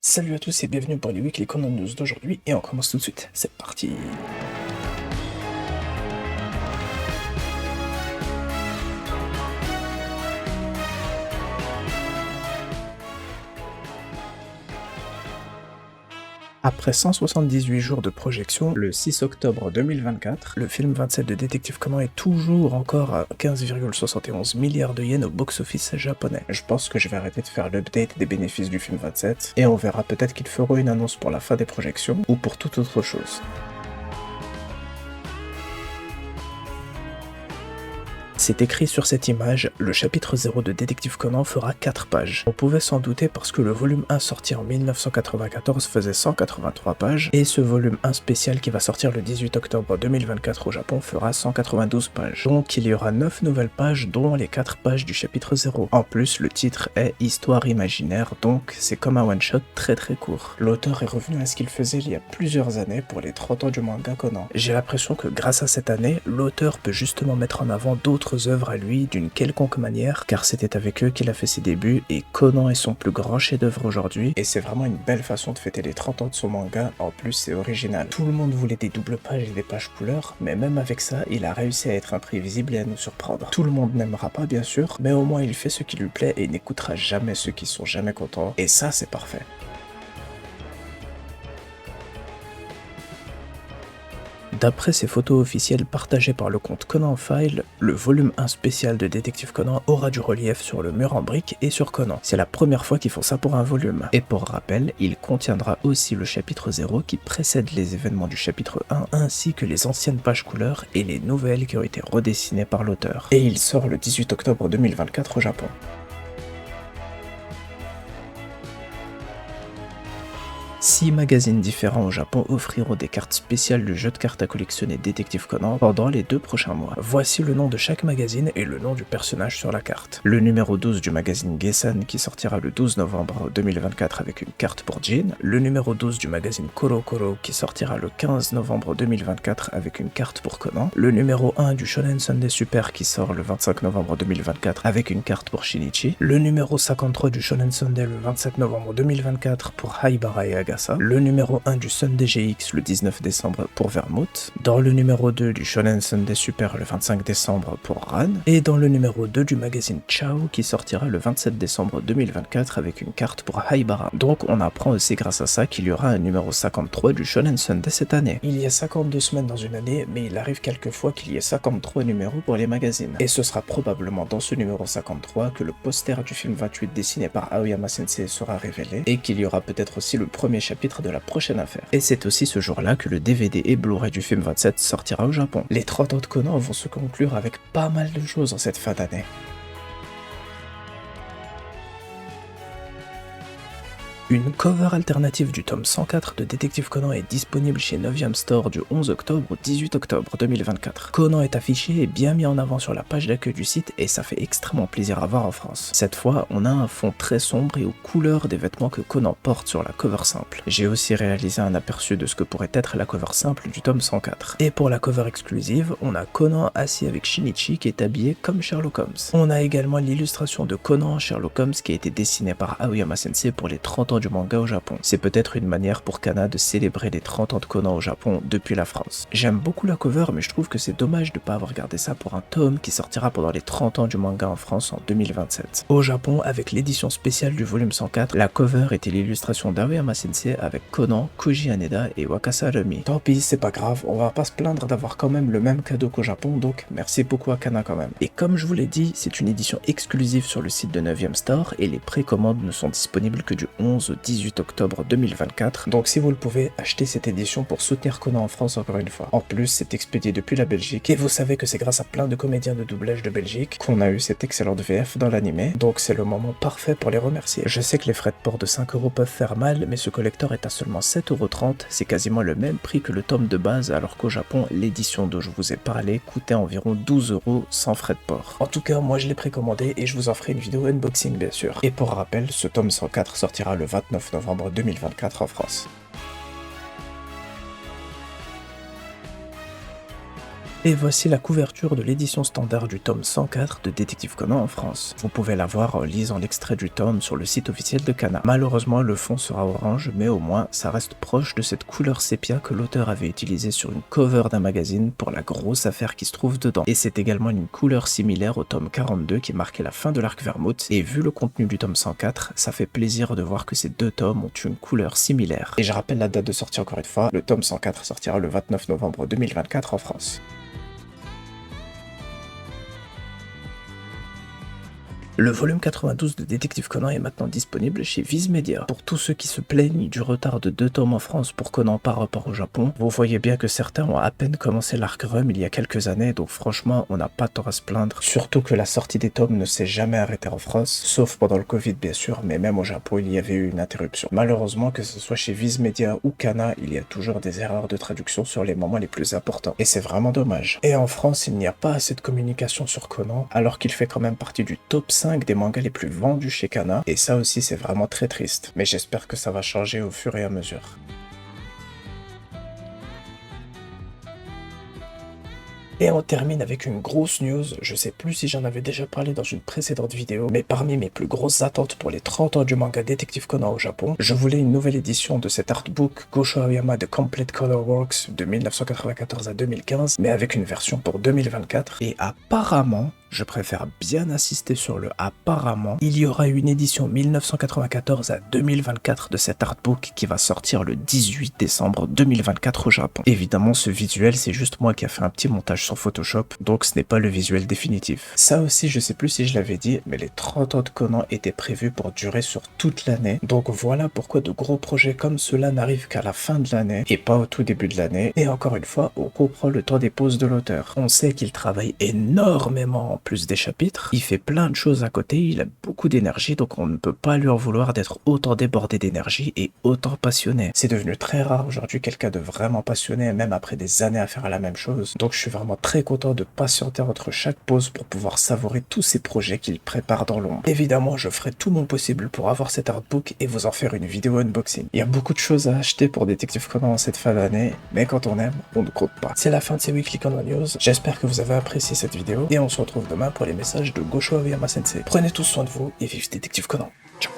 Salut à tous et bienvenue pour les Weekly Conan News d'aujourd'hui et on commence tout de suite, c'est parti. Après 178 jours de projection, le 6 octobre 2024, le film 27 de Détective Conan est toujours encore à 15,71 milliards de yens au box-office japonais. Je pense que je vais arrêter de faire l'update des bénéfices du film 27 et on verra peut-être qu'ils feront une annonce pour la fin des projections ou pour toute autre chose. C'est écrit sur cette image, le chapitre 0 de Détective Conan fera 4 pages. On pouvait s'en douter parce que le volume 1 sorti en 1994 faisait 183 pages, et ce volume 1 spécial qui va sortir le 18 octobre 2024 au Japon fera 192 pages. Donc il y aura 9 nouvelles pages dont les 4 pages du chapitre 0. En plus, le titre est Histoire imaginaire, donc c'est comme un one-shot très court. L'auteur est revenu à ce qu'il faisait il y a plusieurs années pour les 30 ans du manga Conan. J'ai l'impression que grâce à cette année, l'auteur peut justement mettre en avant d'autres œuvres à lui d'une quelconque manière, car c'était avec eux qu'il a fait ses débuts et Conan est son plus grand chef-d'œuvre aujourd'hui, et c'est vraiment une belle façon de fêter les 30 ans de son manga. En plus c'est original. Tout le monde voulait des doubles pages et des pages couleurs, mais même avec ça, il a réussi à être imprévisible et à nous surprendre. Tout le monde n'aimera pas bien sûr, mais au moins il fait ce qui lui plaît et n'écoutera jamais ceux qui sont jamais contents, et ça c'est parfait. D'après ces photos officielles partagées par le compte Conan File, le volume 1 spécial de Détective Conan aura du relief sur le mur en briques et sur Conan. C'est la première fois qu'ils font ça pour un volume. Et pour rappel, il contiendra aussi le chapitre 0 qui précède les événements du chapitre 1 ainsi que les anciennes pages couleurs et les nouvelles qui ont été redessinées par l'auteur. Et il sort le 18 octobre 2024 au Japon. 6 magazines différents au Japon offriront des cartes spéciales du jeu de cartes à collectionner Détective Conan pendant les 2 prochains mois. Voici le nom de chaque magazine et le nom du personnage sur la carte. Le numéro 12 du magazine Gesan qui sortira le 12 novembre 2024 avec une carte pour Jin. Le numéro 12 du magazine Koro Koro qui sortira le 15 novembre 2024 avec une carte pour Conan. Le numéro 1 du Shonen Sunday Super qui sort le 25 novembre 2024 avec une carte pour Shinichi. Le numéro 53 du Shonen Sunday le 27 novembre 2024 pour Haibara et Agasa. Le numéro 1 du Sunday GX le 19 décembre pour Vermouth, dans le numéro 2 du Shonen Sunday Super le 25 décembre pour Ran, et dans le numéro 2 du magazine Chao qui sortira le 27 décembre 2024 avec une carte pour Haibara. Donc on apprend aussi grâce à ça qu'il y aura un numéro 53 du Shonen Sunday cette année. Il y a 52 semaines dans une année, mais il arrive quelquefois qu'il y ait 53 numéros pour les magazines. Et ce sera probablement dans ce numéro 53 que le poster du film 28 dessiné par Aoyama Sensei sera révélé, et qu'il y aura peut-être aussi le premier chapitre de la prochaine affaire. Et c'est aussi ce jour-là que le DVD et Blu-ray du film 27 sortira au Japon. Les 30 ans de Conan vont se conclure avec pas mal de choses en cette fin d'année. Une cover alternative du tome 104 de Détective Conan est disponible chez 9ème Store du 11 octobre au 18 octobre 2024. Conan est affiché et bien mis en avant sur la page d'accueil du site et ça fait extrêmement plaisir à voir en France. Cette fois, on a un fond très sombre et aux couleurs des vêtements que Conan porte sur la cover simple. J'ai aussi réalisé un aperçu de ce que pourrait être la cover simple du tome 104. Et pour la cover exclusive, on a Conan assis avec Shinichi qui est habillé comme Sherlock Holmes. On a également l'illustration de Conan Sherlock Holmes qui a été dessinée par Aoyama Sensei pour les 30 ans du manga au Japon. C'est peut-être une manière pour Kana de célébrer les 30 ans de Conan au Japon depuis la France. J'aime beaucoup la cover, mais je trouve que c'est dommage de ne pas avoir gardé ça pour un tome qui sortira pendant les 30 ans du manga en France en 2027. Au Japon, avec l'édition spéciale du volume 104, la cover était l'illustration d'Aoyama Sensei avec Conan, Koji Haneda et Wakasa Rumi. Tant pis, c'est pas grave, on va pas se plaindre d'avoir quand même le même cadeau qu'au Japon, donc merci beaucoup à Kana quand même. Et comme je vous l'ai dit, c'est une édition exclusive sur le site de 9ème Store et les précommandes ne sont disponibles que du 11 au 18 octobre 2024, donc si vous le pouvez, achetez cette édition pour soutenir Conan en France encore une fois. En plus, c'est expédié depuis la Belgique, et vous savez que c'est grâce à plein de comédiens de doublage de Belgique qu'on a eu cette excellente VF dans l'anime, donc c'est le moment parfait pour les remercier. Je sais que les frais de port de 5 € peuvent faire mal, mais ce collector est à seulement 7,30 €, c'est quasiment le même prix que le tome de base, alors qu'au Japon, l'édition dont je vous ai parlé coûtait environ 12 € sans frais de port. En tout cas, moi je l'ai précommandé et je vous en ferai une vidéo unboxing bien sûr. Et pour rappel, ce tome 104 sortira le 29 novembre 2024 en France. Et voici la couverture de l'édition standard du tome 104 de Détective Conan en France. Vous pouvez la voir en lisant l'extrait du tome sur le site officiel de Kana. Malheureusement, le fond sera orange, mais au moins, ça reste proche de cette couleur sépia que l'auteur avait utilisée sur une cover d'un magazine pour la grosse affaire qui se trouve dedans. Et c'est également une couleur similaire au tome 42 qui marquait la fin de l'arc Vermouth, et vu le contenu du tome 104, ça fait plaisir de voir que ces deux tomes ont une couleur similaire. Et je rappelle la date de sortie encore une fois, le tome 104 sortira le 29 novembre 2024 en France. Le volume 92 de Détective Conan est maintenant disponible chez Viz Media. Pour tous ceux qui se plaignent du retard de 2 tomes en France pour Conan par rapport au Japon, vous voyez bien que certains ont à peine commencé l'arc Rum il y a quelques années, donc franchement on n'a pas tort à se plaindre. Surtout que la sortie des tomes ne s'est jamais arrêtée en France, sauf pendant le Covid bien sûr, mais même au Japon il y avait eu une interruption. Malheureusement, que ce soit chez Viz Media ou Kana, il y a toujours des erreurs de traduction sur les moments les plus importants, et c'est vraiment dommage. Et en France, il n'y a pas assez de communication sur Conan, alors qu'il fait quand même partie du top 5 des mangas les plus vendus chez Kana, et ça aussi c'est vraiment très triste, mais j'espère que ça va changer au fur et à mesure. Et on termine avec une grosse news, je sais plus si j'en avais déjà parlé dans une précédente vidéo, mais parmi mes plus grosses attentes pour les 30 ans du manga Détective Conan au Japon, je voulais une nouvelle édition de cet artbook Gosho Aoyama de Complete Color Works de 1994 à 2015, mais avec une version pour 2024, et apparemment, je préfère bien insister sur le apparemment, il y aura une édition 1994 à 2024 de cet artbook qui va sortir le 18 décembre 2024 au Japon. Évidemment, ce visuel, c'est juste moi qui a fait un petit montage sur Photoshop, donc ce n'est pas le visuel définitif. Ça aussi, je sais plus si je l'avais dit, mais les 30 ans de Conan étaient prévus pour durer sur toute l'année, donc voilà pourquoi de gros projets comme cela n'arrivent qu'à la fin de l'année, et pas au tout début de l'année, et encore une fois, on comprend le temps des pauses de l'auteur. On sait qu'il travaille énormément en plus des chapitres, il fait plein de choses à côté, il a beaucoup d'énergie, donc on ne peut pas lui en vouloir d'être autant débordé d'énergie et autant passionné. C'est devenu très rare aujourd'hui quelqu'un de vraiment passionné, même après des années à faire la même chose, donc je suis vraiment très content de patienter entre chaque pause pour pouvoir savourer tous ces projets qu'il prépare dans l'ombre. Évidemment, je ferai tout mon possible pour avoir cet artbook et vous en faire une vidéo unboxing. Il y a beaucoup de choses à acheter pour Détective Conan en cette fin d'année, mais quand on aime, on ne compte pas. C'est la fin de ces Weekly Conan News, j'espère que vous avez apprécié cette vidéo, et on se retrouve demain pour les messages de Gosho Aoyama Sensei. Prenez tous soin de vous et vive Détective Conan. Ciao.